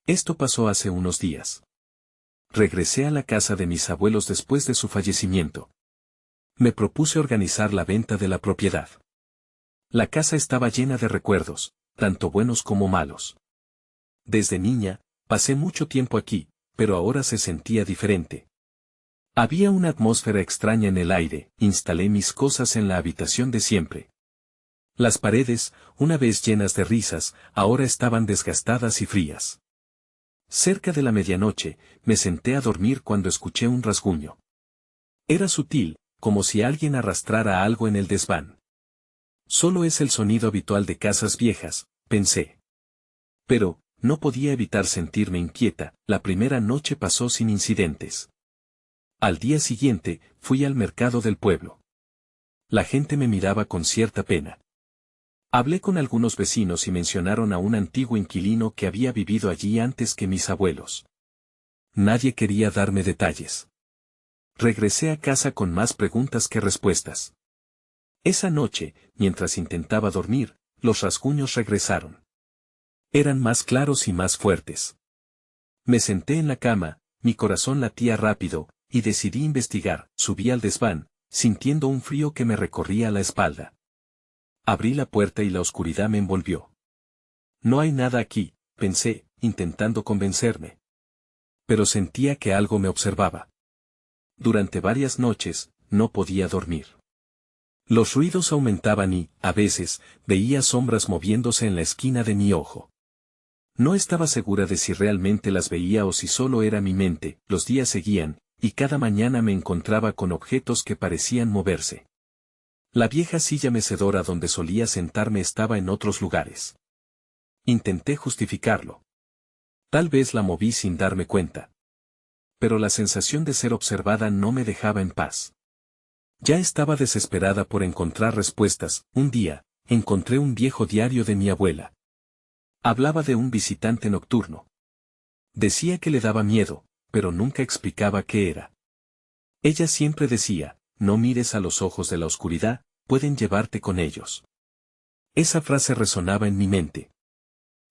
Esto pasó hace unos días. Regresé a la casa de mis abuelos después de su fallecimiento. Me propuse organizar la venta de la propiedad. La casa estaba llena de recuerdos, tanto buenos como malos. Desde niña, pasé mucho tiempo aquí, pero ahora se sentía diferente. Había una atmósfera extraña en el aire. Instalé mis cosas en la habitación de siempre. Las paredes, una vez llenas de risas, ahora estaban desgastadas y frías. Cerca de la medianoche, me senté a dormir cuando escuché un rasguño. Era sutil, como si alguien arrastrara algo en el desván. Solo es el sonido habitual de casas viejas, pensé. Pero, no podía evitar sentirme inquieta. La primera noche pasó sin incidentes. Al día siguiente, fui al mercado del pueblo. La gente me miraba con cierta pena. Hablé con algunos vecinos y mencionaron a un antiguo inquilino que había vivido allí antes que mis abuelos. Nadie quería darme detalles. Regresé a casa con más preguntas que respuestas. Esa noche, mientras intentaba dormir, los rasguños regresaron. Eran más claros y más fuertes. Me senté en la cama, mi corazón latía rápido, y decidí investigar. Subí al desván, sintiendo un frío que me recorría la espalda. Abrí la puerta y la oscuridad me envolvió. No hay nada aquí, pensé, intentando convencerme. Pero sentía que algo me observaba. Durante varias noches, no podía dormir. Los ruidos aumentaban y, a veces, veía sombras moviéndose en la esquina de mi ojo. No estaba segura de si realmente las veía o si solo era mi mente. Los días seguían, y cada mañana me encontraba con objetos que parecían moverse. La vieja silla mecedora donde solía sentarme estaba en otros lugares. Intenté justificarlo. Tal vez la moví sin darme cuenta. Pero la sensación de ser observada no me dejaba en paz. Ya estaba desesperada por encontrar respuestas. Un día, encontré un viejo diario de mi abuela. Hablaba de un visitante nocturno. Decía que le daba miedo, pero nunca explicaba qué era. Ella siempre decía, no mires a los ojos de la oscuridad, pueden llevarte con ellos. Esa frase resonaba en mi mente.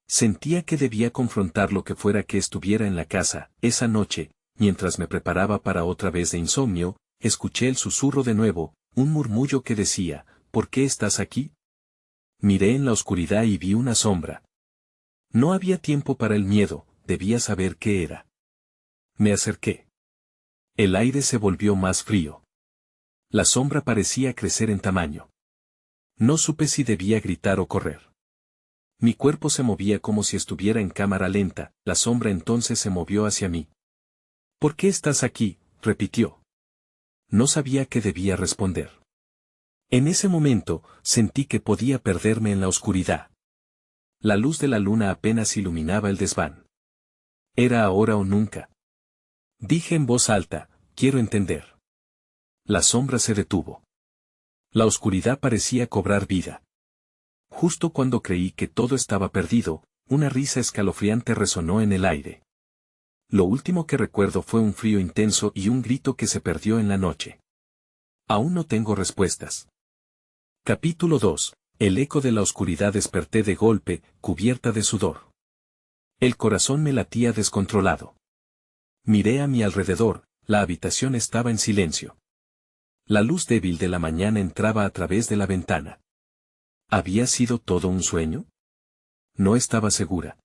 Sentía que debía confrontar lo que fuera que estuviera en la casa. Esa noche, mientras me preparaba para otra vez de insomnio, escuché el susurro de nuevo, un murmullo que decía, ¿por qué estás aquí? Miré en la oscuridad y vi una sombra. No había tiempo para el miedo, debía saber qué era. Me acerqué. El aire se volvió más frío. La sombra parecía crecer en tamaño. No supe si debía gritar o correr. Mi cuerpo se movía como si estuviera en cámara lenta. La sombra entonces se movió hacia mí. ¿Por qué estás aquí?, repitió. No sabía qué debía responder. En ese momento, sentí que podía perderme en la oscuridad. La luz de la luna apenas iluminaba el desván. Era ahora o nunca. Dije en voz alta, quiero entender. La sombra se detuvo. La oscuridad parecía cobrar vida. Justo cuando creí que todo estaba perdido, una risa escalofriante resonó en el aire. Lo último que recuerdo fue un frío intenso y un grito que se perdió en la noche. Aún no tengo respuestas. Capítulo 2. El eco de la oscuridad. Desperté de golpe, cubierta de sudor. El corazón me latía descontrolado. Miré a mi alrededor, la habitación estaba en silencio. La luz débil de la mañana entraba a través de la ventana. ¿Había sido todo un sueño? No estaba segura.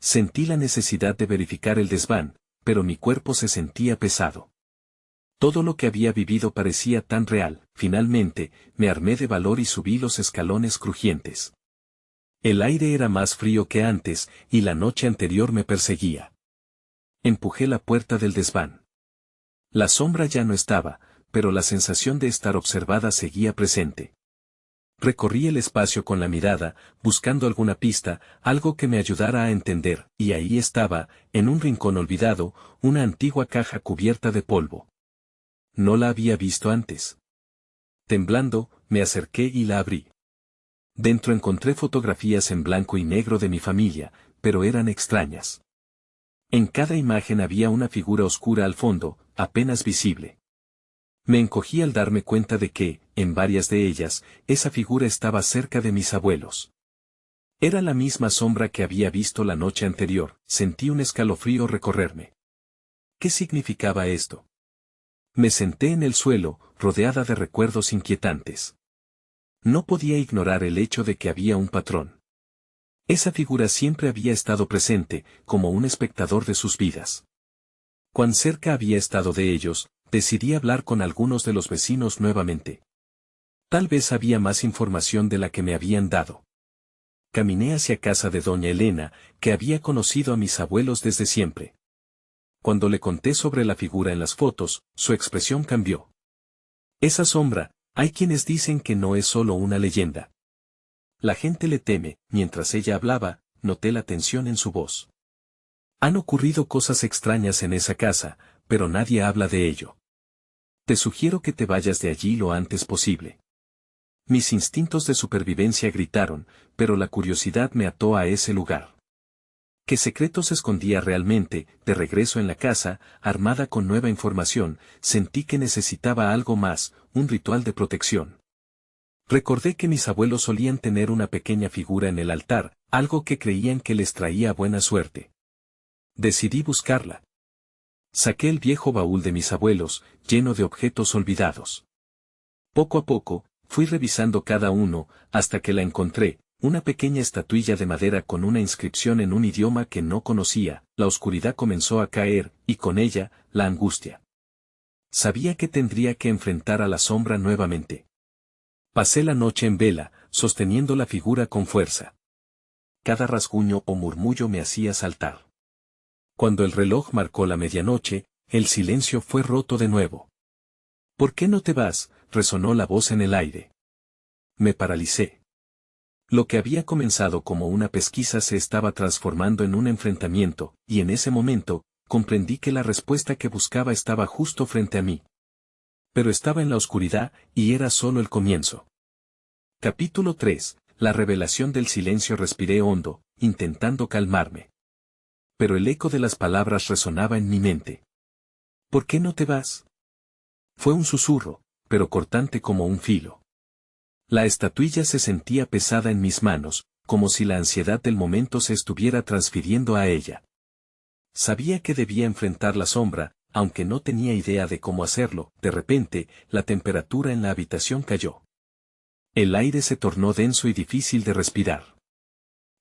Sentí la necesidad de verificar el desván, pero mi cuerpo se sentía pesado. Todo lo que había vivido parecía tan real. Finalmente, me armé de valor y subí los escalones crujientes. El aire era más frío que antes, y la noche anterior me perseguía. Empujé la puerta del desván. La sombra ya no estaba, pero la sensación de estar observada seguía presente. Recorrí el espacio con la mirada, buscando alguna pista, algo que me ayudara a entender, y ahí estaba, en un rincón olvidado, una antigua caja cubierta de polvo. No la había visto antes. Temblando, me acerqué y la abrí. Dentro encontré fotografías en blanco y negro de mi familia, pero eran extrañas. En cada imagen había una figura oscura al fondo, apenas visible. Me encogí al darme cuenta de que, en varias de ellas, esa figura estaba cerca de mis abuelos. Era la misma sombra que había visto la noche anterior. Sentí un escalofrío recorrerme. ¿Qué significaba esto? Me senté en el suelo, rodeada de recuerdos inquietantes. No podía ignorar el hecho de que había un patrón. Esa figura siempre había estado presente, como un espectador de sus vidas. Cuán cerca había estado de ellos, decidí hablar con algunos de los vecinos nuevamente. Tal vez había más información de la que me habían dado. Caminé hacia casa de doña Elena, que había conocido a mis abuelos desde siempre. Cuando le conté sobre la figura en las fotos, su expresión cambió. Esa sombra, hay quienes dicen que no es solo una leyenda. La gente le teme. Mientras ella hablaba, noté la tensión en su voz. Han ocurrido cosas extrañas en esa casa, pero nadie habla de ello. Te sugiero que te vayas de allí lo antes posible. Mis instintos de supervivencia gritaron, pero la curiosidad me ató a ese lugar. ¿Qué secretos escondía realmente? De regreso en la casa, armada con nueva información, sentí que necesitaba algo más, un ritual de protección. Recordé que mis abuelos solían tener una pequeña figura en el altar, algo que creían que les traía buena suerte. Decidí buscarla. Saqué el viejo baúl de mis abuelos, lleno de objetos olvidados. Poco a poco, fui revisando cada uno, hasta que la encontré, una pequeña estatuilla de madera con una inscripción en un idioma que no conocía. La oscuridad comenzó a caer, y con ella, la angustia. Sabía que tendría que enfrentar a la sombra nuevamente. Pasé la noche en vela, sosteniendo la figura con fuerza. Cada rasguño o murmullo me hacía saltar. Cuando el reloj marcó la medianoche, el silencio fue roto de nuevo. ¿Por qué no te vas?, resonó la voz en el aire. Me paralicé. Lo que había comenzado como una pesquisa se estaba transformando en un enfrentamiento, y en ese momento, comprendí que la respuesta que buscaba estaba justo frente a mí. Pero estaba en la oscuridad, y era solo el comienzo. Capítulo 3. La revelación del silencio. Respiré hondo, intentando calmarme. Pero el eco de las palabras resonaba en mi mente. ¿Por qué no te vas? Fue un susurro, pero cortante como un filo. La estatuilla se sentía pesada en mis manos, como si la ansiedad del momento se estuviera transfiriendo a ella. Sabía que debía enfrentar la sombra, aunque no tenía idea de cómo hacerlo. De repente, la temperatura en la habitación cayó. El aire se tornó denso y difícil de respirar.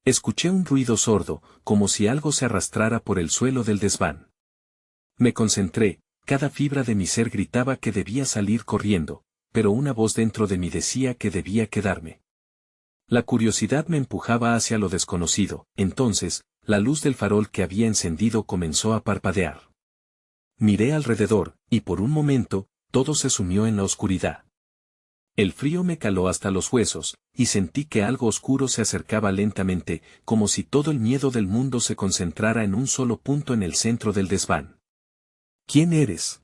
Escuché un ruido sordo, como si algo se arrastrara por el suelo del desván. Me concentré, cada fibra de mi ser gritaba que debía salir corriendo, pero una voz dentro de mí decía que debía quedarme. La curiosidad me empujaba hacia lo desconocido. Entonces, la luz del farol que había encendido comenzó a parpadear. Miré alrededor, y por un momento, todo se sumió en la oscuridad. El frío me caló hasta los huesos, y sentí que algo oscuro se acercaba lentamente, como si todo el miedo del mundo se concentrara en un solo punto en el centro del desván. ¿Quién eres?,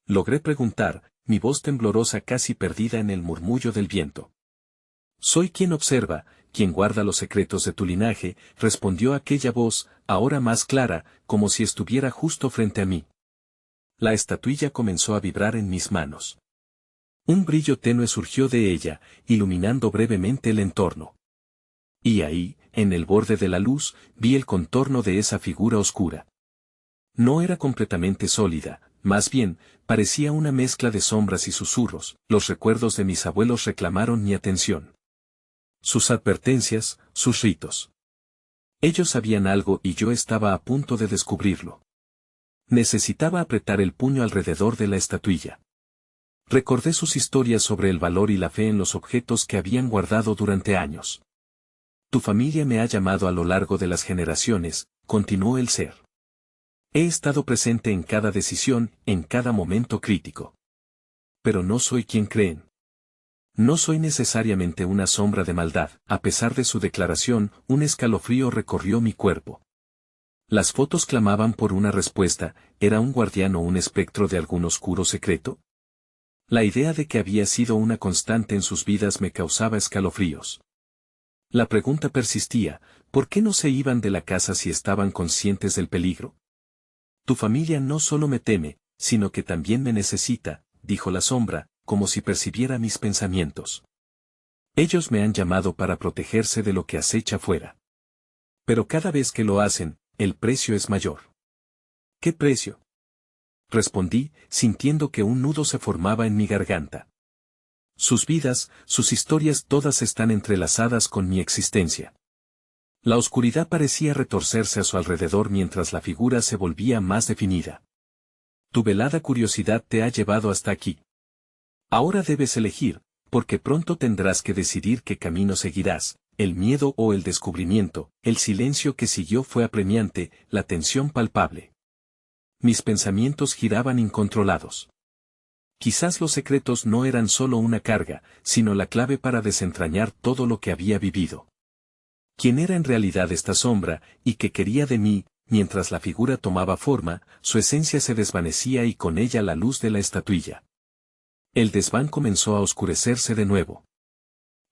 logré preguntar, mi voz temblorosa casi perdida en el murmullo del viento. Soy quien observa, quien guarda los secretos de tu linaje, respondió aquella voz, ahora más clara, como si estuviera justo frente a mí. La estatuilla comenzó a vibrar en mis manos. Un brillo tenue surgió de ella, iluminando brevemente el entorno. Y ahí, en el borde de la luz, vi el contorno de esa figura oscura. No era completamente sólida, más bien, parecía una mezcla de sombras y susurros. Los recuerdos de mis abuelos reclamaron mi atención. Sus advertencias, sus ritos. Ellos sabían algo y yo estaba a punto de descubrirlo. Necesitaba apretar el puño alrededor de la estatuilla. Recordé sus historias sobre el valor y la fe en los objetos que habían guardado durante años. Tu familia me ha llamado a lo largo de las generaciones, continuó el ser. He estado presente en cada decisión, en cada momento crítico. Pero no soy quien creen. No soy necesariamente una sombra de maldad. A pesar de su declaración, un escalofrío recorrió mi cuerpo. Las fotos clamaban por una respuesta. ¿Era un guardián o un espectro de algún oscuro secreto? La idea de que había sido una constante en sus vidas me causaba escalofríos. La pregunta persistía, ¿por qué no se iban de la casa si estaban conscientes del peligro? Tu familia no solo me teme, sino que también me necesita, dijo la sombra, como si percibiera mis pensamientos. Ellos me han llamado para protegerse de lo que acecha afuera. Pero cada vez que lo hacen, el precio es mayor. ¿Qué precio? Respondí, sintiendo que un nudo se formaba en mi garganta. Sus vidas, sus historias todas están entrelazadas con mi existencia. La oscuridad parecía retorcerse a su alrededor mientras la figura se volvía más definida. Tu velada curiosidad te ha llevado hasta aquí. Ahora debes elegir, porque pronto tendrás que decidir qué camino seguirás, el miedo o el descubrimiento. El silencio que siguió fue apremiante, la tensión palpable. Mis pensamientos giraban incontrolados. Quizás los secretos no eran solo una carga, sino la clave para desentrañar todo lo que había vivido. ¿Quién era en realidad esta sombra, y qué quería de mí? Mientras la figura tomaba forma, su esencia se desvanecía y con ella la luz de la estatuilla. El desván comenzó a oscurecerse de nuevo.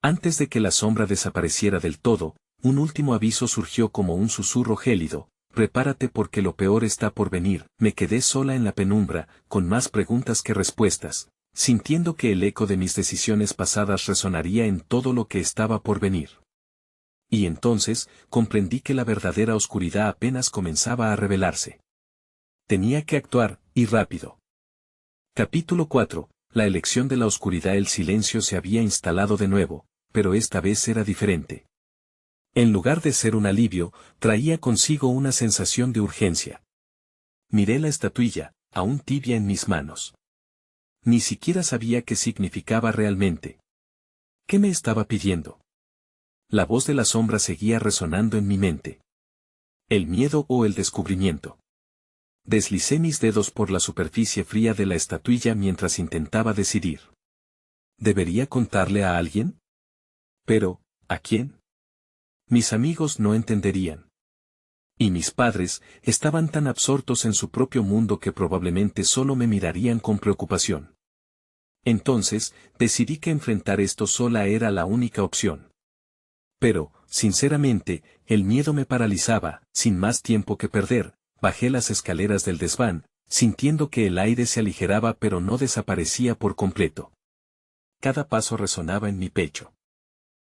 Antes de que la sombra desapareciera del todo, un último aviso surgió como un susurro gélido: prepárate porque lo peor está por venir. Me quedé sola en la penumbra, con más preguntas que respuestas, sintiendo que el eco de mis decisiones pasadas resonaría en todo lo que estaba por venir. Y entonces, comprendí que la verdadera oscuridad apenas comenzaba a revelarse. Tenía que actuar, y rápido. Capítulo 4. La elección de la oscuridad. El silencio se había instalado de nuevo, pero esta vez era diferente. En lugar de ser un alivio, traía consigo una sensación de urgencia. Miré la estatuilla, aún tibia en mis manos. Ni siquiera sabía qué significaba realmente. ¿Qué me estaba pidiendo? La voz de la sombra seguía resonando en mi mente. ¿El miedo o el descubrimiento? Deslicé mis dedos por la superficie fría de la estatuilla mientras intentaba decidir. ¿Debería contarle a alguien? Pero, ¿a quién? Mis amigos no entenderían. Y mis padres estaban tan absortos en su propio mundo que probablemente solo me mirarían con preocupación. Entonces, decidí que enfrentar esto sola era la única opción. Pero, sinceramente, el miedo me paralizaba. Sin más tiempo que perder, bajé las escaleras del desván, sintiendo que el aire se aligeraba pero no desaparecía por completo. Cada paso resonaba en mi pecho.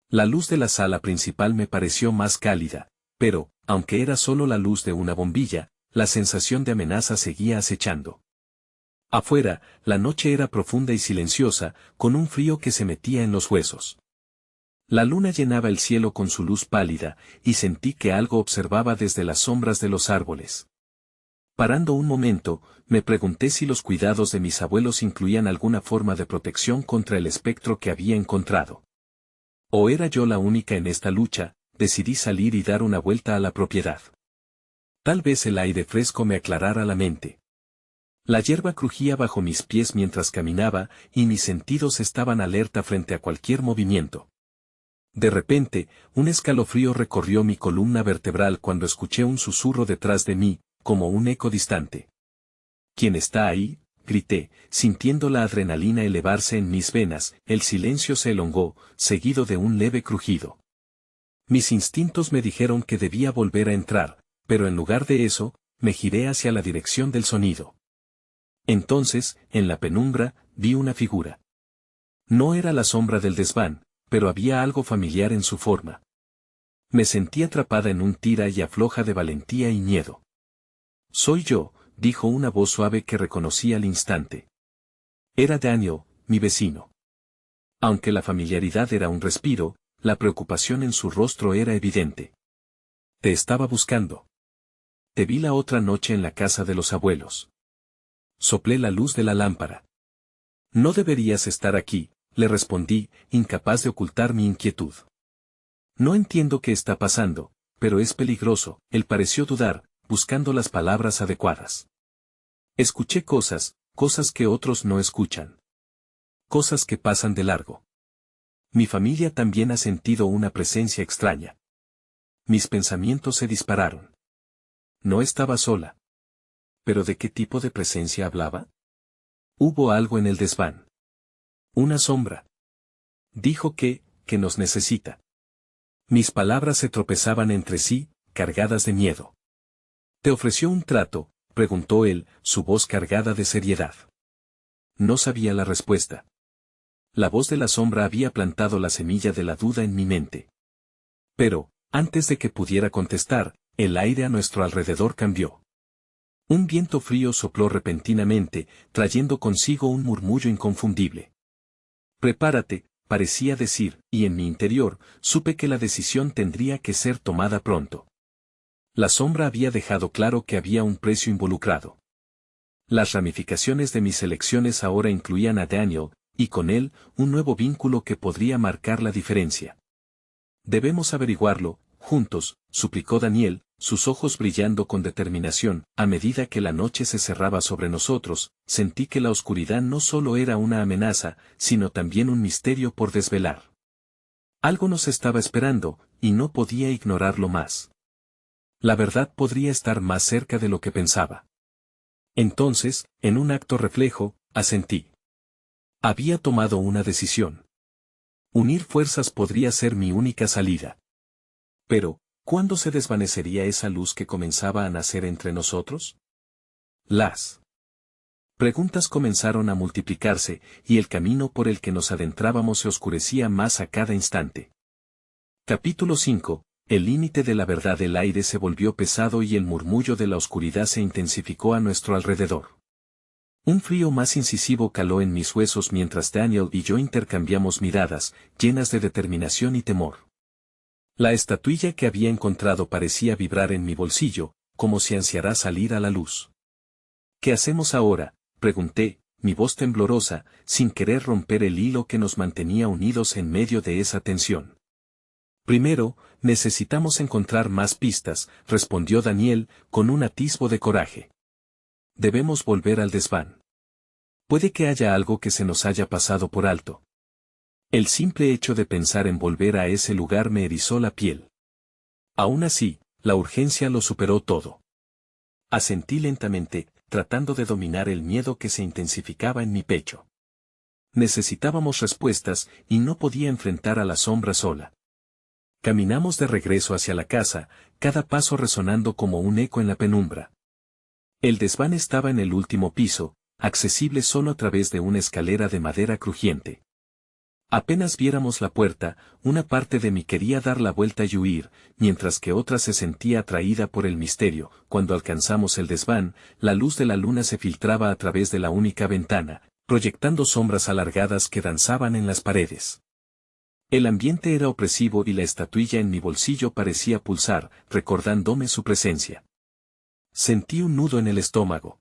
La luz de la sala principal me pareció más cálida, pero, aunque era solo la luz de una bombilla, la sensación de amenaza seguía acechando. Afuera, la noche era profunda y silenciosa, con un frío que se metía en los huesos. La luna llenaba el cielo con su luz pálida, y sentí que algo observaba desde las sombras de los árboles. Parando un momento, me pregunté si los cuidados de mis abuelos incluían alguna forma de protección contra el espectro que había encontrado. ¿O era yo la única en esta lucha? Decidí salir y dar una vuelta a la propiedad. Tal vez el aire fresco me aclarara la mente. La hierba crujía bajo mis pies mientras caminaba, y mis sentidos estaban alerta frente a cualquier movimiento. De repente, un escalofrío recorrió mi columna vertebral cuando escuché un susurro detrás de mí, como un eco distante. ¿Quién está ahí?, grité, sintiendo la adrenalina elevarse en mis venas. El silencio se elongó, seguido de un leve crujido. Mis instintos me dijeron que debía volver a entrar, pero en lugar de eso, me giré hacia la dirección del sonido. Entonces, en la penumbra, vi una figura. No era la sombra del desván, pero había algo familiar en su forma. Me sentí atrapada en un tira y afloja de valentía y miedo. «Soy yo», dijo una voz suave que reconocí al instante. Era Daniel, mi vecino. Aunque la familiaridad era un respiro, la preocupación en su rostro era evidente. «Te estaba buscando. Te vi la otra noche en la casa de los abuelos». Soplé la luz de la lámpara. «No deberías estar aquí», le respondí, incapaz de ocultar mi inquietud. «No entiendo qué está pasando, pero es peligroso». Él pareció dudar, buscando las palabras adecuadas. «Escuché cosas que otros no escuchan. Cosas que pasan de largo. Mi familia también ha sentido una presencia extraña». Mis pensamientos se dispararon. No estaba sola. ¿Pero de qué tipo de presencia hablaba? Hubo algo en el desván. Una sombra. Dijo que nos necesita. Mis palabras se tropezaban entre sí, cargadas de miedo. ¿Te ofreció un trato?, preguntó él, su voz cargada de seriedad. No sabía la respuesta. La voz de la sombra había plantado la semilla de la duda en mi mente. Pero, antes de que pudiera contestar, el aire a nuestro alrededor cambió. Un viento frío sopló repentinamente, trayendo consigo un murmullo inconfundible. Prepárate, parecía decir, y en mi interior, supe que la decisión tendría que ser tomada pronto. La sombra había dejado claro que había un precio involucrado. Las ramificaciones de mis elecciones ahora incluían a Daniel, y con él, un nuevo vínculo que podría marcar la diferencia. Debemos averiguarlo, juntos, suplicó Daniel, sus ojos brillando con determinación. A medida que la noche se cerraba sobre nosotros, sentí que la oscuridad no solo era una amenaza, sino también un misterio por desvelar. Algo nos estaba esperando, y no podía ignorarlo más. La verdad podría estar más cerca de lo que pensaba. Entonces, en un acto reflejo, asentí. Había tomado una decisión. Unir fuerzas podría ser mi única salida. Pero, ¿cuándo se desvanecería esa luz que comenzaba a nacer entre nosotros? Las preguntas comenzaron a multiplicarse, y el camino por el que nos adentrábamos se oscurecía más a cada instante. Capítulo 5. El límite de la verdad. El aire se volvió pesado y el murmullo de la oscuridad se intensificó a nuestro alrededor. Un frío más incisivo caló en mis huesos mientras Daniel y yo intercambiamos miradas, llenas de determinación y temor. La estatuilla que había encontrado parecía vibrar en mi bolsillo, como si ansiara salir a la luz. ¿Qué hacemos ahora?, pregunté, mi voz temblorosa, sin querer romper el hilo que nos mantenía unidos en medio de esa tensión. Primero, necesitamos encontrar más pistas, respondió Daniel, con un atisbo de coraje. Debemos volver al desván. Puede que haya algo que se nos haya pasado por alto. El simple hecho de pensar en volver a ese lugar me erizó la piel. Aún así, la urgencia lo superó todo. Asentí lentamente, tratando de dominar el miedo que se intensificaba en mi pecho. Necesitábamos respuestas, y no podía enfrentar a la sombra sola. Caminamos de regreso hacia la casa, cada paso resonando como un eco en la penumbra. El desván estaba en el último piso, accesible solo a través de una escalera de madera crujiente. Apenas viéramos la puerta, una parte de mí quería dar la vuelta y huir, mientras que otra se sentía atraída por el misterio. Cuando alcanzamos el desván, la luz de la luna se filtraba a través de la única ventana, proyectando sombras alargadas que danzaban en las paredes. El ambiente era opresivo y la estatuilla en mi bolsillo parecía pulsar, recordándome su presencia. Sentí un nudo en el estómago.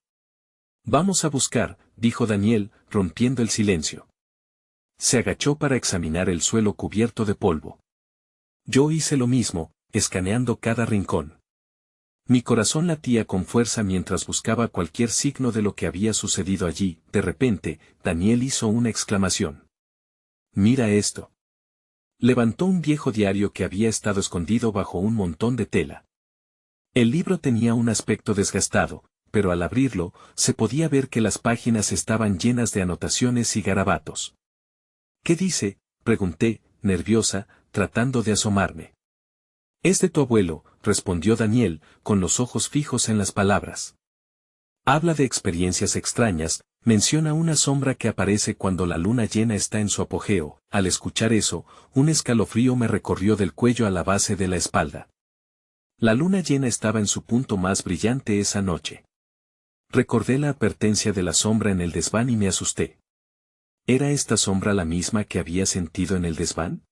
Vamos a buscar, dijo Daniel, rompiendo el silencio. Se agachó para examinar el suelo cubierto de polvo. Yo hice lo mismo, escaneando cada rincón. Mi corazón latía con fuerza mientras buscaba cualquier signo de lo que había sucedido allí. De repente, Daniel hizo una exclamación. Mira esto. Levantó un viejo diario que había estado escondido bajo un montón de tela. El libro tenía un aspecto desgastado, pero al abrirlo, se podía ver que las páginas estaban llenas de anotaciones y garabatos. ¿Qué dice?, pregunté, nerviosa, tratando de asomarme. Es de tu abuelo, respondió Daniel, con los ojos fijos en las palabras. Habla de experiencias extrañas, menciona una sombra que aparece cuando la luna llena está en su apogeo. Al escuchar eso, un escalofrío me recorrió del cuello a la base de la espalda. La luna llena estaba en su punto más brillante esa noche. Recordé la advertencia de la sombra en el desván y me asusté. ¿Era esta sombra la misma que había sentido en el desván?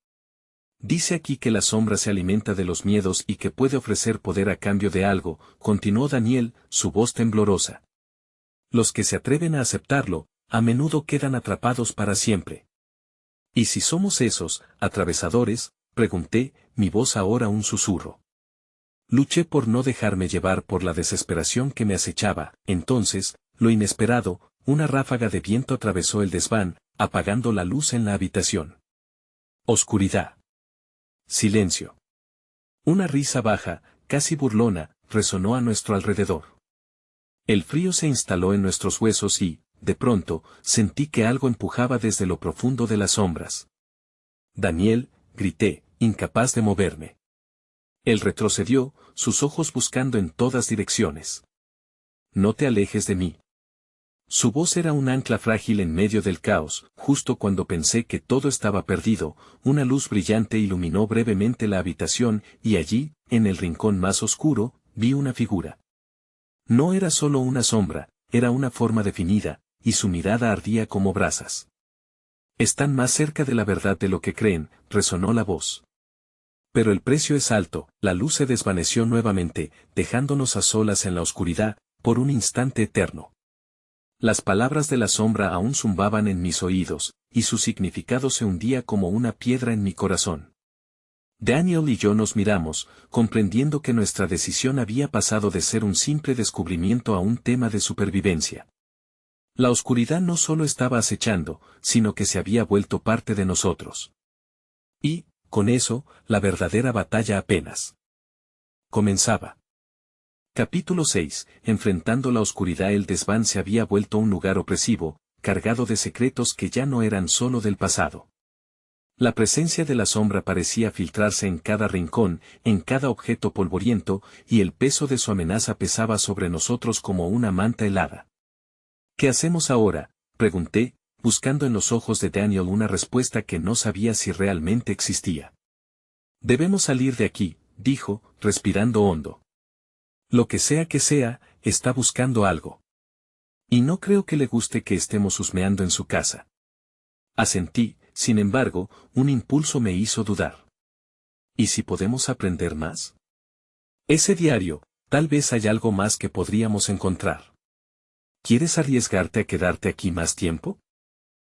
Dice aquí que la sombra se alimenta de los miedos y que puede ofrecer poder a cambio de algo, continuó Daniel, su voz temblorosa. Los que se atreven a aceptarlo, a menudo quedan atrapados para siempre. ¿Y si somos esos, atravesadores?, pregunté, mi voz ahora un susurro. Luché por no dejarme llevar por la desesperación que me acechaba. Entonces, lo inesperado, una ráfaga de viento atravesó el desván, apagando la luz en la habitación. Oscuridad. Silencio. Una risa baja, casi burlona, resonó a nuestro alrededor. El frío se instaló en nuestros huesos y, de pronto, sentí que algo empujaba desde lo profundo de las sombras. Daniel, grité, incapaz de moverme. Él retrocedió, sus ojos buscando en todas direcciones. No te alejes de mí. Su voz era un ancla frágil en medio del caos. Justo cuando pensé que todo estaba perdido, una luz brillante iluminó brevemente la habitación, y allí, en el rincón más oscuro, vi una figura. No era solo una sombra, era una forma definida, y su mirada ardía como brasas. Están más cerca de la verdad de lo que creen, resonó la voz. Pero el precio es alto. La luz se desvaneció nuevamente, dejándonos a solas en la oscuridad, por un instante eterno. Las palabras de la sombra aún zumbaban en mis oídos, y su significado se hundía como una piedra en mi corazón. Daniel y yo nos miramos, comprendiendo que nuestra decisión había pasado de ser un simple descubrimiento a un tema de supervivencia. La oscuridad no solo estaba acechando, sino que se había vuelto parte de nosotros. Y, con eso, la verdadera batalla apenas comenzaba. Capítulo 6. Enfrentando la oscuridad. El desván se había vuelto un lugar opresivo, cargado de secretos que ya no eran solo del pasado. La presencia de la sombra parecía filtrarse en cada rincón, en cada objeto polvoriento, y el peso de su amenaza pesaba sobre nosotros como una manta helada. ¿Qué hacemos ahora?, pregunté, buscando en los ojos de Daniel una respuesta que no sabía si realmente existía. Debemos salir de aquí, dijo, respirando hondo. Lo que sea, está buscando algo. Y no creo que le guste que estemos husmeando en su casa. Asentí, sin embargo, un impulso me hizo dudar. ¿Y si podemos aprender más? Ese diario, tal vez hay algo más que podríamos encontrar. ¿Quieres arriesgarte a quedarte aquí más tiempo?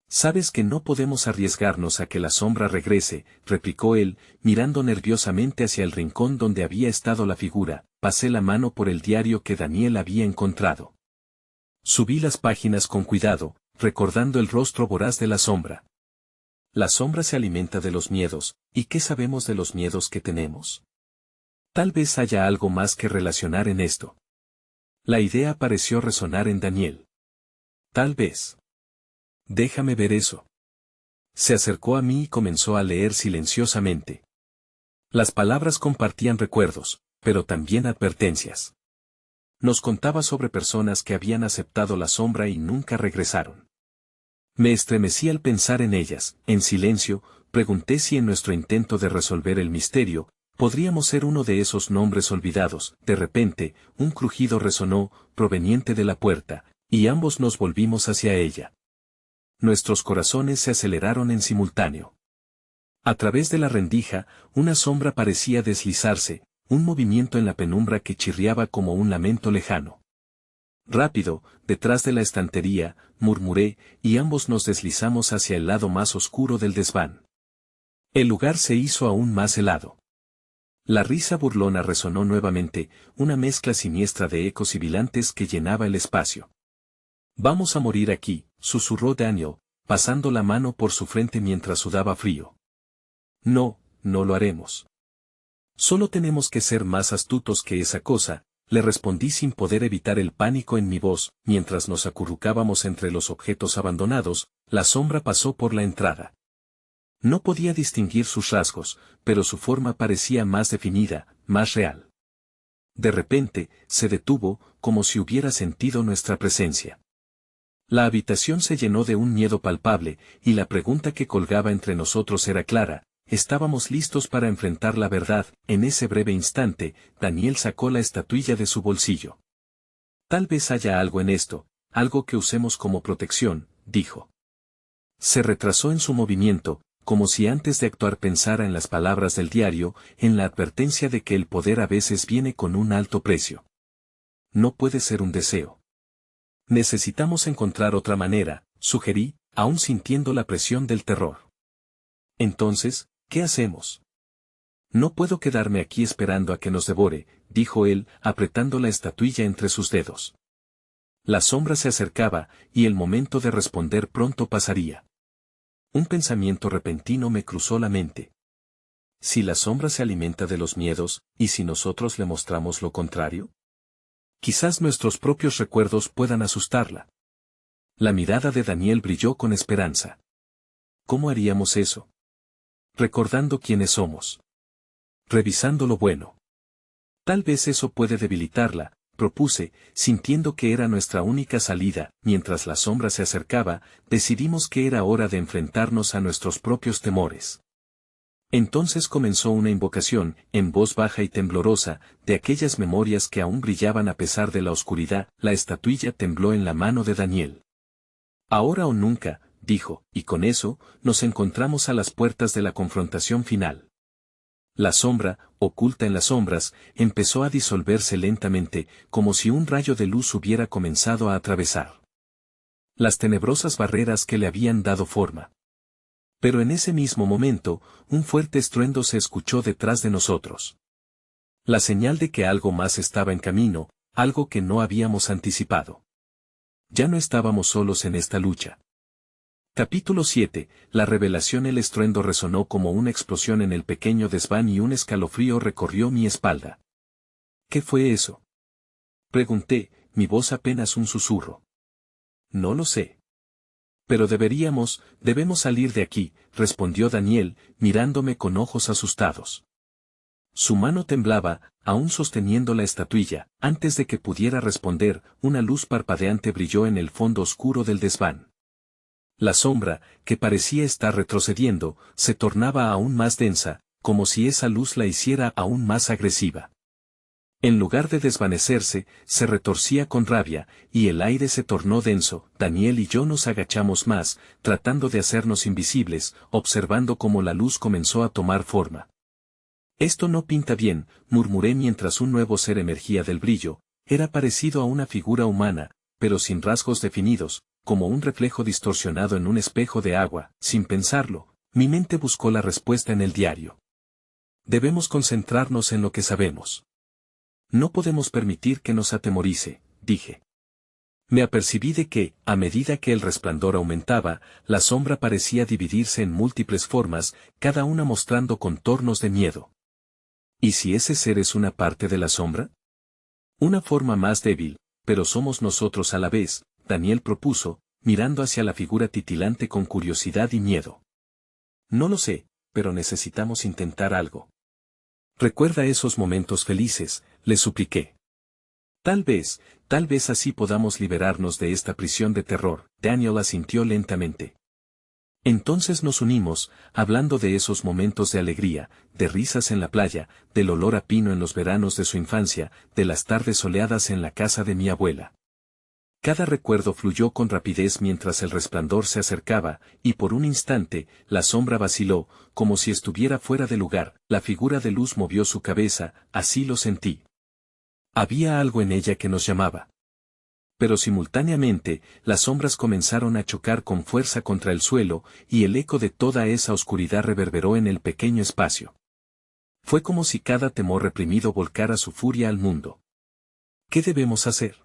Sabes que no podemos arriesgarnos a que la sombra regrese, replicó él, mirando nerviosamente hacia el rincón donde había estado la figura. Pasé la mano por el diario que Daniel había encontrado. Subí las páginas con cuidado, recordando el rostro voraz de la sombra. La sombra se alimenta de los miedos, ¿y qué sabemos de los miedos que tenemos? Tal vez haya algo más que relacionar en esto. La idea pareció resonar en Daniel. Tal vez. Déjame ver eso. Se acercó a mí y comenzó a leer silenciosamente. Las palabras compartían recuerdos, pero también advertencias. Nos contaba sobre personas que habían aceptado la sombra y nunca regresaron. Me estremecí al pensar en ellas. En silencio, pregunté si en nuestro intento de resolver el misterio, podríamos ser uno de esos nombres olvidados. De repente, un crujido resonó, proveniente de la puerta, y ambos nos volvimos hacia ella. Nuestros corazones se aceleraron en simultáneo. A través de la rendija, una sombra parecía deslizarse, un movimiento en la penumbra que chirriaba como un lamento lejano. Rápido, detrás de la estantería, murmuré, y ambos nos deslizamos hacia el lado más oscuro del desván. El lugar se hizo aún más helado. La risa burlona resonó nuevamente, una mezcla siniestra de ecos sibilantes que llenaba el espacio. Vamos a morir aquí, susurró Daniel, pasando la mano por su frente mientras sudaba frío. No, no lo haremos. Solo tenemos que ser más astutos que esa cosa, le respondí sin poder evitar el pánico en mi voz. Mientras nos acurrucábamos entre los objetos abandonados, la sombra pasó por la entrada. No podía distinguir sus rasgos, pero su forma parecía más definida, más real. De repente, se detuvo, como si hubiera sentido nuestra presencia. La habitación se llenó de un miedo palpable, y la pregunta que colgaba entre nosotros era clara. Estábamos listos para enfrentar la verdad. En ese breve instante, Daniel sacó la estatuilla de su bolsillo. Tal vez haya algo en esto, algo que usemos como protección, dijo. Se retrasó en su movimiento, como si antes de actuar pensara en las palabras del diario, en la advertencia de que el poder a veces viene con un alto precio. No puede ser un deseo. Necesitamos encontrar otra manera, sugerí, aún sintiendo la presión del terror. Entonces, ¿qué hacemos? No puedo quedarme aquí esperando a que nos devore, dijo él, apretando la estatuilla entre sus dedos. La sombra se acercaba, y el momento de responder pronto pasaría. Un pensamiento repentino me cruzó la mente. Si la sombra se alimenta de los miedos, ¿y si nosotros le mostramos lo contrario? Quizás nuestros propios recuerdos puedan asustarla. La mirada de Daniel brilló con esperanza. ¿Cómo haríamos eso? Recordando quiénes somos. Revisando lo bueno. Tal vez eso puede debilitarla, propuse, sintiendo que era nuestra única salida. Mientras la sombra se acercaba, decidimos que era hora de enfrentarnos a nuestros propios temores. Entonces comenzó una invocación, en voz baja y temblorosa, de aquellas memorias que aún brillaban a pesar de la oscuridad. La estatuilla tembló en la mano de Daniel. Ahora o nunca, dijo, y con eso, nos encontramos a las puertas de la confrontación final. La sombra, oculta en las sombras, empezó a disolverse lentamente, como si un rayo de luz hubiera comenzado a atravesar las tenebrosas barreras que le habían dado forma. Pero en ese mismo momento, un fuerte estruendo se escuchó detrás de nosotros. La señal de que algo más estaba en camino, algo que no habíamos anticipado. Ya no estábamos solos en esta lucha. Capítulo 7. La revelación. El estruendo resonó como una explosión en el pequeño desván y un escalofrío recorrió mi espalda. ¿Qué fue eso?, pregunté, mi voz apenas un susurro. No lo sé. Pero debemos salir de aquí, respondió Daniel, mirándome con ojos asustados. Su mano temblaba, aún sosteniendo la estatuilla. Antes de que pudiera responder, una luz parpadeante brilló en el fondo oscuro del desván. La sombra, que parecía estar retrocediendo, se tornaba aún más densa, como si esa luz la hiciera aún más agresiva. En lugar de desvanecerse, se retorcía con rabia, y el aire se tornó denso. Daniel y yo nos agachamos más, tratando de hacernos invisibles, observando cómo la luz comenzó a tomar forma. Esto no pinta bien, murmuré mientras un nuevo ser emergía del brillo. Era parecido a una figura humana, pero sin rasgos definidos, como un reflejo distorsionado en un espejo de agua. Sin pensarlo, mi mente buscó la respuesta en el diario. Debemos concentrarnos en lo que sabemos. No podemos permitir que nos atemorice, dije. Me apercibí de que, a medida que el resplandor aumentaba, la sombra parecía dividirse en múltiples formas, cada una mostrando contornos de miedo. ¿Y si ese ser es una parte de la sombra? Una forma más débil, pero somos nosotros a la vez, Daniel propuso, mirando hacia la figura titilante con curiosidad y miedo. No lo sé, pero necesitamos intentar algo. Recuerda esos momentos felices, le supliqué. Tal vez así podamos liberarnos de esta prisión de terror. Daniel asintió lentamente. Entonces nos unimos, hablando de esos momentos de alegría, de risas en la playa, del olor a pino en los veranos de su infancia, de las tardes soleadas en la casa de mi abuela. Cada recuerdo fluyó con rapidez mientras el resplandor se acercaba, y por un instante, la sombra vaciló, como si estuviera fuera de lugar. La figura de luz movió su cabeza, así lo sentí. Había algo en ella que nos llamaba. Pero simultáneamente, las sombras comenzaron a chocar con fuerza contra el suelo, y el eco de toda esa oscuridad reverberó en el pequeño espacio. Fue como si cada temor reprimido volcara su furia al mundo. ¿Qué debemos hacer?,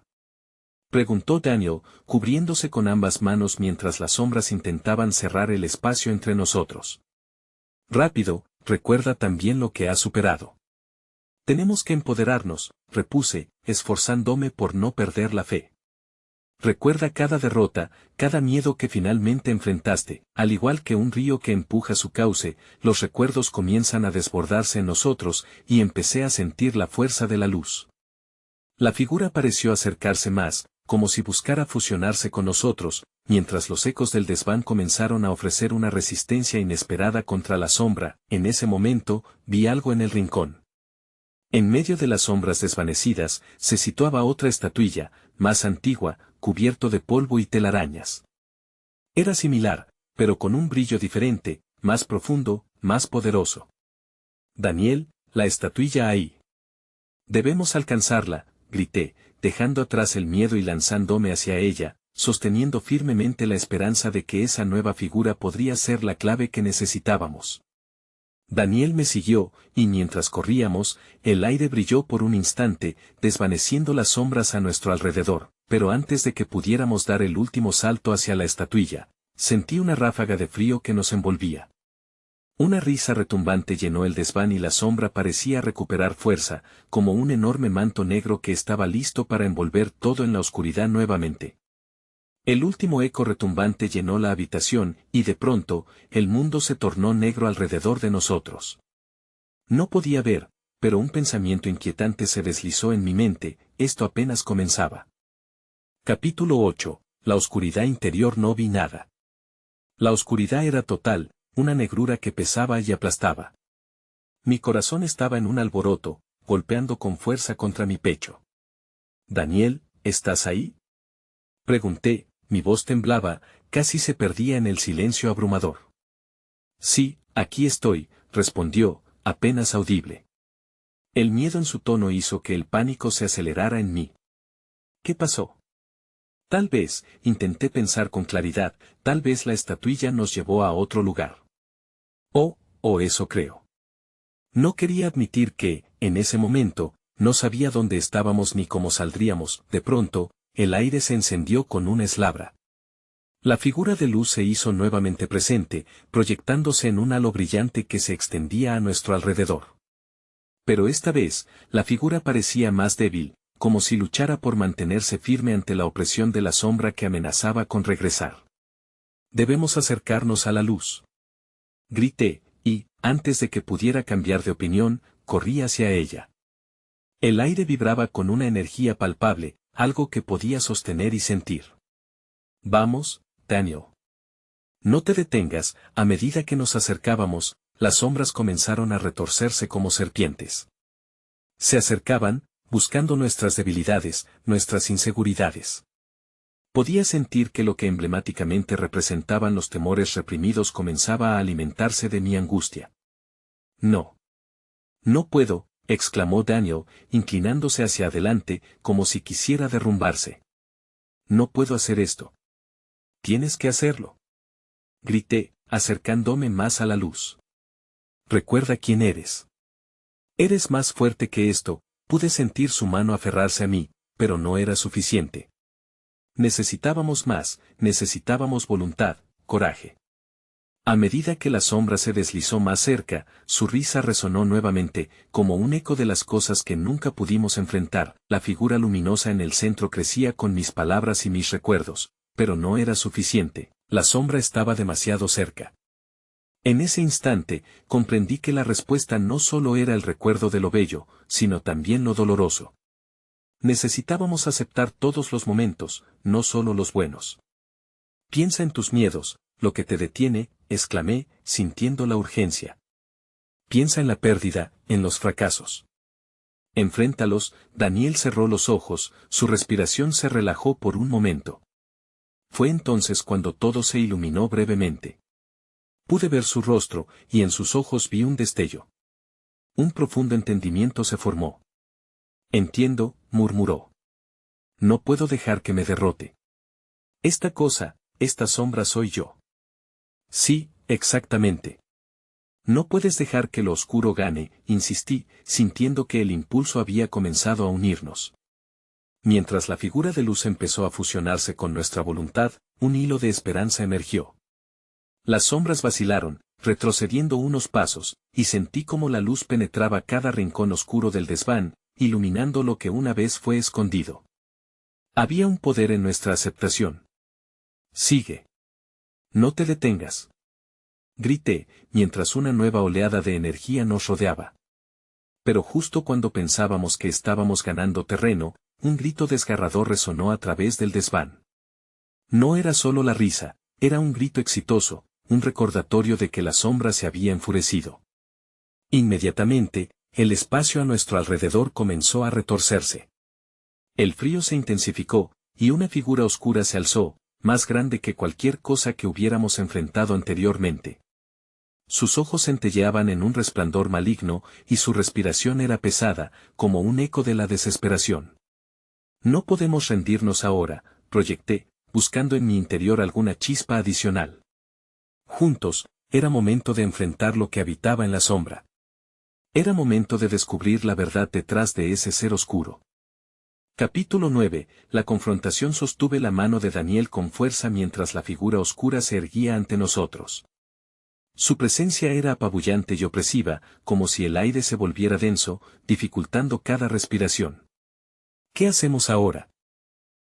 preguntó Daniel, cubriéndose con ambas manos mientras las sombras intentaban cerrar el espacio entre nosotros. Rápido, recuerda también lo que has superado. Tenemos que empoderarnos, repuse, esforzándome por no perder la fe. Recuerda cada derrota, cada miedo que finalmente enfrentaste. Al igual que un río que empuja su cauce, los recuerdos comienzan a desbordarse en nosotros, y empecé a sentir la fuerza de la luz. La figura pareció acercarse más, como si buscara fusionarse con nosotros, mientras los ecos del desván comenzaron a ofrecer una resistencia inesperada contra la sombra. En ese momento, vi algo en el rincón. En medio de las sombras desvanecidas, se situaba otra estatuilla, más antigua, cubierto de polvo y telarañas. Era similar, pero con un brillo diferente, más profundo, más poderoso. Daniel, la estatuilla ahí. Debemos alcanzarla, grité, dejando atrás el miedo y lanzándome hacia ella, sosteniendo firmemente la esperanza de que esa nueva figura podría ser la clave que necesitábamos. Daniel me siguió, y mientras corríamos, el aire brilló por un instante, desvaneciendo las sombras a nuestro alrededor, pero antes de que pudiéramos dar el último salto hacia la estatuilla, sentí una ráfaga de frío que nos envolvía. Una risa retumbante llenó el desván y la sombra parecía recuperar fuerza, como un enorme manto negro que estaba listo para envolver todo en la oscuridad nuevamente. El último eco retumbante llenó la habitación, y de pronto, el mundo se tornó negro alrededor de nosotros. No podía ver, pero un pensamiento inquietante se deslizó en mi mente, esto apenas comenzaba. Capítulo 8. La oscuridad interior. No vi nada. La oscuridad era total, una negrura que pesaba y aplastaba. Mi corazón estaba en un alboroto, golpeando con fuerza contra mi pecho. «Daniel, ¿estás ahí?», pregunté, mi voz temblaba, casi se perdía en el silencio abrumador. «Sí, aquí estoy», respondió, apenas audible. El miedo en su tono hizo que el pánico se acelerara en mí. «¿Qué pasó?». Tal vez, intenté pensar con claridad, tal vez la estatuilla nos llevó a otro lugar. O eso creo. No quería admitir que, en ese momento, no sabía dónde estábamos ni cómo saldríamos. De pronto, el aire se encendió con una eslabra. La figura de luz se hizo nuevamente presente, proyectándose en un halo brillante que se extendía a nuestro alrededor. Pero esta vez, la figura parecía más débil, como si luchara por mantenerse firme ante la opresión de la sombra que amenazaba con regresar. «Debemos acercarnos a la luz», grité, y, antes de que pudiera cambiar de opinión, corrí hacia ella. El aire vibraba con una energía palpable, algo que podía sostener y sentir. «Vamos, Daniel. No te detengas». A medida que nos acercábamos, las sombras comenzaron a retorcerse como serpientes. Se acercaban, buscando nuestras debilidades, nuestras inseguridades. Podía sentir que lo que emblemáticamente representaban los temores reprimidos comenzaba a alimentarse de mi angustia. «No. No puedo», exclamó Daniel, inclinándose hacia adelante, como si quisiera derrumbarse. «No puedo hacer esto». «Tienes que hacerlo», grité, acercándome más a la luz. «Recuerda quién eres. Eres más fuerte que esto». Pude sentir su mano aferrarse a mí, pero no era suficiente. Necesitábamos más, necesitábamos voluntad, coraje. A medida que la sombra se deslizó más cerca, su risa resonó nuevamente, como un eco de las cosas que nunca pudimos enfrentar. La figura luminosa en el centro crecía con mis palabras y mis recuerdos, pero no era suficiente, la sombra estaba demasiado cerca. En ese instante, comprendí que la respuesta no solo era el recuerdo de lo bello, sino también lo doloroso. Necesitábamos aceptar todos los momentos, no solo los buenos. «Piensa en tus miedos, lo que te detiene», exclamé, sintiendo la urgencia. «Piensa en la pérdida, en los fracasos. Enfréntalos». Daniel cerró los ojos, su respiración se relajó por un momento. Fue entonces cuando todo se iluminó brevemente. Pude ver su rostro, y en sus ojos vi un destello. Un profundo entendimiento se formó. «Entiendo», murmuró. «No puedo dejar que me derrote. Esta cosa, esta sombra soy yo». «Sí, exactamente. No puedes dejar que lo oscuro gane», insistí, sintiendo que el impulso había comenzado a unirnos. Mientras la figura de luz empezó a fusionarse con nuestra voluntad, un hilo de esperanza emergió. Las sombras vacilaron, retrocediendo unos pasos, y sentí como la luz penetraba cada rincón oscuro del desván, iluminando lo que una vez fue escondido. Había un poder en nuestra aceptación. «Sigue. No te detengas», grité, mientras una nueva oleada de energía nos rodeaba. Pero justo cuando pensábamos que estábamos ganando terreno, un grito desgarrador resonó a través del desván. No era solo la risa, era un grito exitoso, un recordatorio de que la sombra se había enfurecido. Inmediatamente, el espacio a nuestro alrededor comenzó a retorcerse. El frío se intensificó, y una figura oscura se alzó, más grande que cualquier cosa que hubiéramos enfrentado anteriormente. Sus ojos centelleaban en un resplandor maligno, y su respiración era pesada, como un eco de la desesperación. «No podemos rendirnos ahora», proyecté, buscando en mi interior alguna chispa adicional. Juntos, era momento de enfrentar lo que habitaba en la sombra. Era momento de descubrir la verdad detrás de ese ser oscuro. Capítulo 9. La confrontación. Sostuve la mano de Daniel con fuerza mientras la figura oscura se erguía ante nosotros. Su presencia era apabullante y opresiva, como si el aire se volviera denso, dificultando cada respiración. «¿Qué hacemos ahora?»,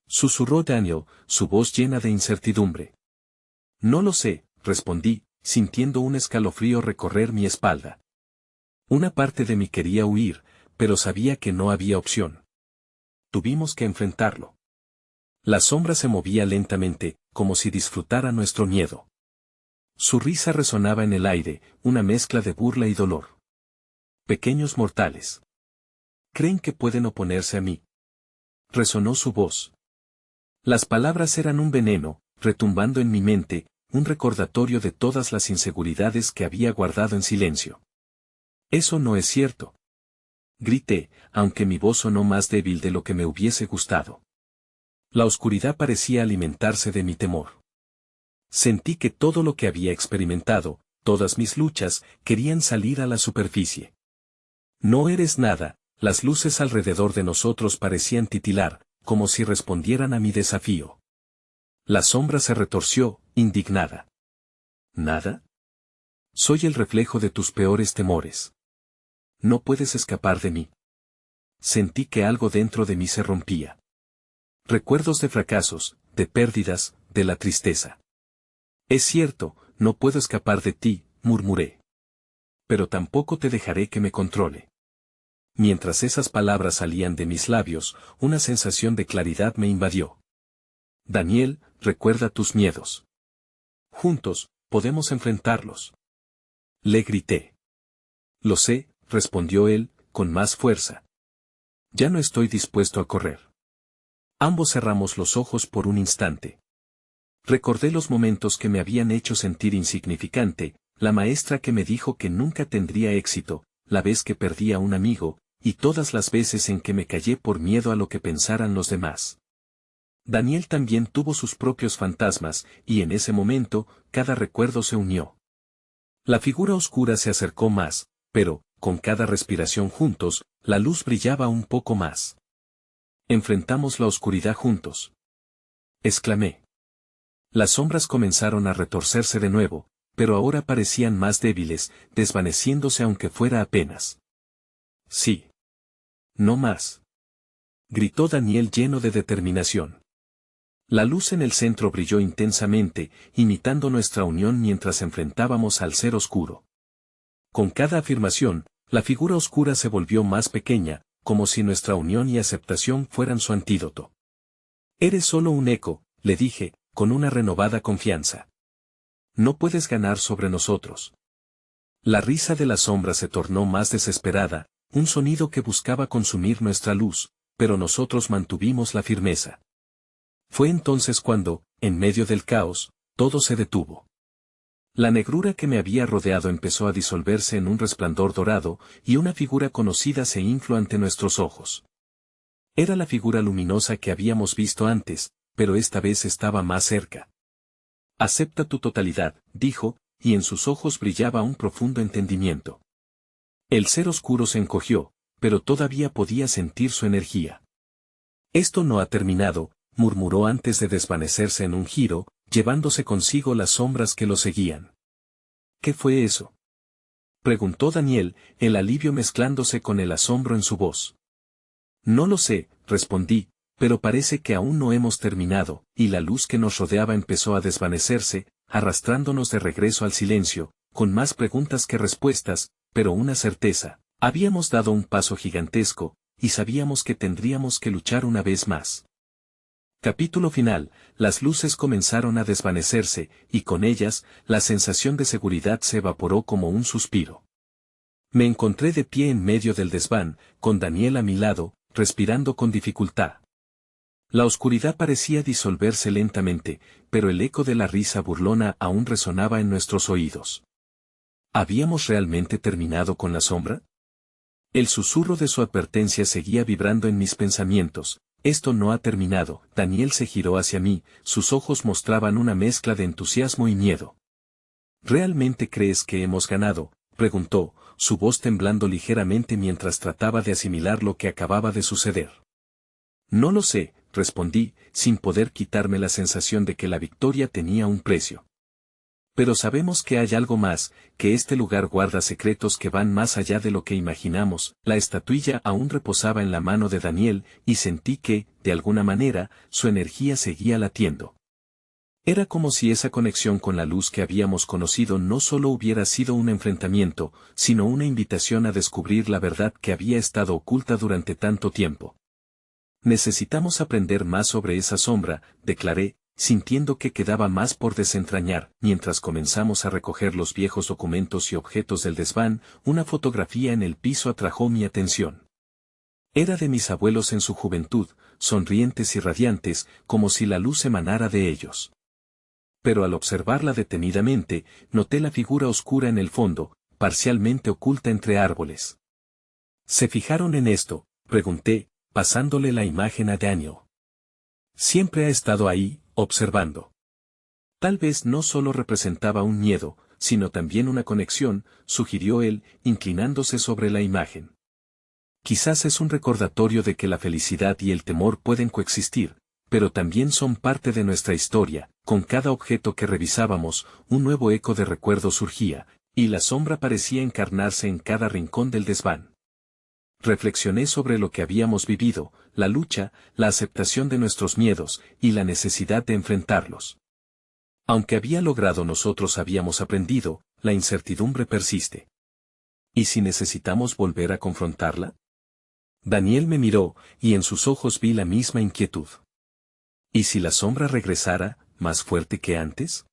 susurró Daniel, su voz llena de incertidumbre. «No lo sé», respondí, sintiendo un escalofrío recorrer mi espalda. Una parte de mí quería huir, pero sabía que no había opción. Tuvimos que enfrentarlo. La sombra se movía lentamente, como si disfrutara nuestro miedo. Su risa resonaba en el aire, una mezcla de burla y dolor. Pequeños mortales. ¿Creen que pueden oponerse a mí? Resonó su voz. Las palabras eran un veneno, retumbando en mi mente, un recordatorio de todas las inseguridades que había guardado en silencio. Eso no es cierto. Grité, aunque mi voz sonó más débil de lo que me hubiese gustado. La oscuridad parecía alimentarse de mi temor. Sentí que todo lo que había experimentado, todas mis luchas, querían salir a la superficie. No eres nada, las luces alrededor de nosotros parecían titilar, como si respondieran a mi desafío. La sombra se retorció, indignada. ¿Nada? Soy el reflejo de tus peores temores. No puedes escapar de mí. Sentí que algo dentro de mí se rompía. Recuerdos de fracasos, de pérdidas, de la tristeza. Es cierto, no puedo escapar de ti, murmuré. Pero tampoco te dejaré que me controle. Mientras esas palabras salían de mis labios, una sensación de claridad me invadió. Daniel, recuerda tus miedos. Juntos, podemos enfrentarlos. Le grité. Lo sé, respondió él, con más fuerza. Ya no estoy dispuesto a correr. Ambos cerramos los ojos por un instante. Recordé los momentos que me habían hecho sentir insignificante, la maestra que me dijo que nunca tendría éxito, la vez que perdí a un amigo, y todas las veces en que me callé por miedo a lo que pensaran los demás. Daniel también tuvo sus propios fantasmas, y en ese momento, cada recuerdo se unió. La figura oscura se acercó más, pero, con cada respiración juntos, la luz brillaba un poco más. Enfrentamos la oscuridad juntos. Exclamé. Las sombras comenzaron a retorcerse de nuevo, pero ahora parecían más débiles, desvaneciéndose aunque fuera apenas. Sí. No más. Gritó Daniel lleno de determinación. La luz en el centro brilló intensamente, imitando nuestra unión mientras enfrentábamos al ser oscuro. Con cada afirmación, la figura oscura se volvió más pequeña, como si nuestra unión y aceptación fueran su antídoto. Eres solo un eco, le dije, con una renovada confianza. No puedes ganar sobre nosotros. La risa de la sombra se tornó más desesperada, un sonido que buscaba consumir nuestra luz, pero nosotros mantuvimos la firmeza. Fue entonces cuando, en medio del caos, todo se detuvo. La negrura que me había rodeado empezó a disolverse en un resplandor dorado, y una figura conocida se infló ante nuestros ojos. Era la figura luminosa que habíamos visto antes, pero esta vez estaba más cerca. Acepta tu totalidad, dijo, y en sus ojos brillaba un profundo entendimiento. El ser oscuro se encogió, pero todavía podía sentir su energía. Esto no ha terminado, murmuró antes de desvanecerse en un giro, llevándose consigo las sombras que lo seguían. ¿Qué fue eso? Preguntó Daniel, el alivio mezclándose con el asombro en su voz. No lo sé, respondí, pero parece que aún no hemos terminado, y la luz que nos rodeaba empezó a desvanecerse, arrastrándonos de regreso al silencio, con más preguntas que respuestas, pero una certeza, habíamos dado un paso gigantesco, y sabíamos que tendríamos que luchar una vez más. Capítulo final, las luces comenzaron a desvanecerse, y con ellas, la sensación de seguridad se evaporó como un suspiro. Me encontré de pie en medio del desván, con Daniel a mi lado, respirando con dificultad. La oscuridad parecía disolverse lentamente, pero el eco de la risa burlona aún resonaba en nuestros oídos. ¿Habíamos realmente terminado con la sombra? El susurro de su advertencia seguía vibrando en mis pensamientos. Esto no ha terminado. Daniel se giró hacia mí, sus ojos mostraban una mezcla de entusiasmo y miedo. ¿Realmente crees que hemos ganado?, preguntó, su voz temblando ligeramente mientras trataba de asimilar lo que acababa de suceder. No lo sé, respondí, sin poder quitarme la sensación de que la victoria tenía un precio. Pero sabemos que hay algo más, que este lugar guarda secretos que van más allá de lo que imaginamos. La estatuilla aún reposaba en la mano de Daniel, y sentí que, de alguna manera, su energía seguía latiendo. Era como si esa conexión con la luz que habíamos conocido no solo hubiera sido un enfrentamiento, sino una invitación a descubrir la verdad que había estado oculta durante tanto tiempo. Necesitamos aprender más sobre esa sombra, declaré, sintiendo que quedaba más por desentrañar. Mientras comenzamos a recoger los viejos documentos y objetos del desván, una fotografía en el piso atrajo mi atención. Era de mis abuelos en su juventud, sonrientes y radiantes, como si la luz emanara de ellos. Pero al observarla detenidamente, noté la figura oscura en el fondo, parcialmente oculta entre árboles. ¿Se fijaron en esto?, pregunté, pasándole la imagen a Daniel. Siempre ha estado ahí, observando. Tal vez no solo representaba un miedo, sino también una conexión, sugirió él, inclinándose sobre la imagen. Quizás es un recordatorio de que la felicidad y el temor pueden coexistir, pero también son parte de nuestra historia. Con cada objeto que revisábamos, un nuevo eco de recuerdo surgía, y la sombra parecía encarnarse en cada rincón del desván. Reflexioné sobre lo que habíamos vivido, la lucha, la aceptación de nuestros miedos, y la necesidad de enfrentarlos. Aunque había logrado, nosotros habíamos aprendido, la incertidumbre persiste. ¿Y si necesitamos volver a confrontarla? Daniel me miró, y en sus ojos vi la misma inquietud. ¿Y si la sombra regresara, más fuerte que antes?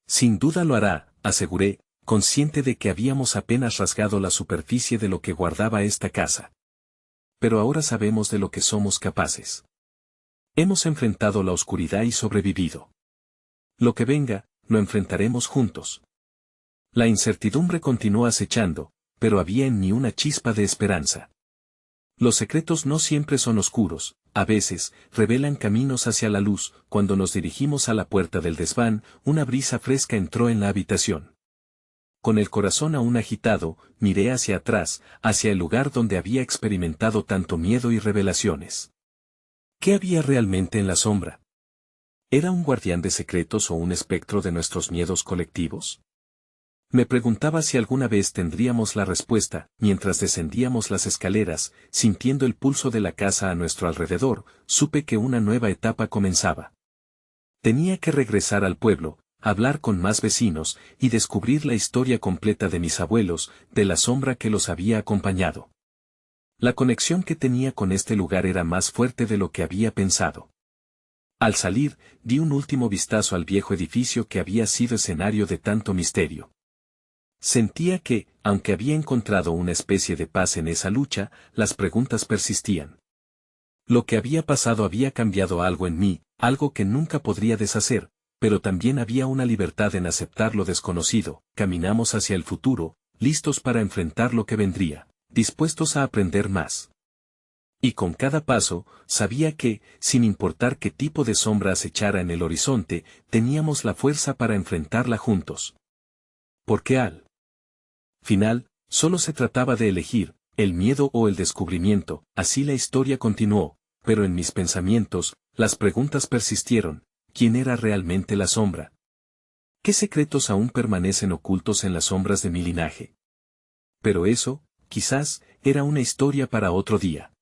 Sin duda lo hará, aseguré, consciente de que habíamos apenas rasgado la superficie de lo que guardaba esta casa. Pero ahora sabemos de lo que somos capaces. Hemos enfrentado la oscuridad y sobrevivido. Lo que venga, lo enfrentaremos juntos. La incertidumbre continuó acechando, pero había en mí una chispa de esperanza. Los secretos no siempre son oscuros, a veces, revelan caminos hacia la luz. Cuando nos dirigimos a la puerta del desván, una brisa fresca entró en la habitación. Con el corazón aún agitado, miré hacia atrás, hacia el lugar donde había experimentado tanto miedo y revelaciones. ¿Qué había realmente en la sombra? ¿Era un guardián de secretos o un espectro de nuestros miedos colectivos? Me preguntaba si alguna vez tendríamos la respuesta. Mientras descendíamos las escaleras, sintiendo el pulso de la casa a nuestro alrededor, supe que una nueva etapa comenzaba. Tenía que regresar al pueblo, hablar con más vecinos, y descubrir la historia completa de mis abuelos, de la sombra que los había acompañado. La conexión que tenía con este lugar era más fuerte de lo que había pensado. Al salir, di un último vistazo al viejo edificio que había sido escenario de tanto misterio. Sentía que, aunque había encontrado una especie de paz en esa lucha, las preguntas persistían. Lo que había pasado había cambiado algo en mí, algo que nunca podría deshacer, pero también había una libertad en aceptar lo desconocido. Caminamos hacia el futuro, listos para enfrentar lo que vendría, dispuestos a aprender más. Y con cada paso, sabía que, sin importar qué tipo de sombra acechara en el horizonte, teníamos la fuerza para enfrentarla juntos. Porque al final, solo se trataba de elegir, el miedo o el descubrimiento. Así la historia continuó, pero en mis pensamientos, las preguntas persistieron. ¿Quién era realmente la sombra? ¿Qué secretos aún permanecen ocultos en las sombras de mi linaje? Pero eso, quizás, era una historia para otro día.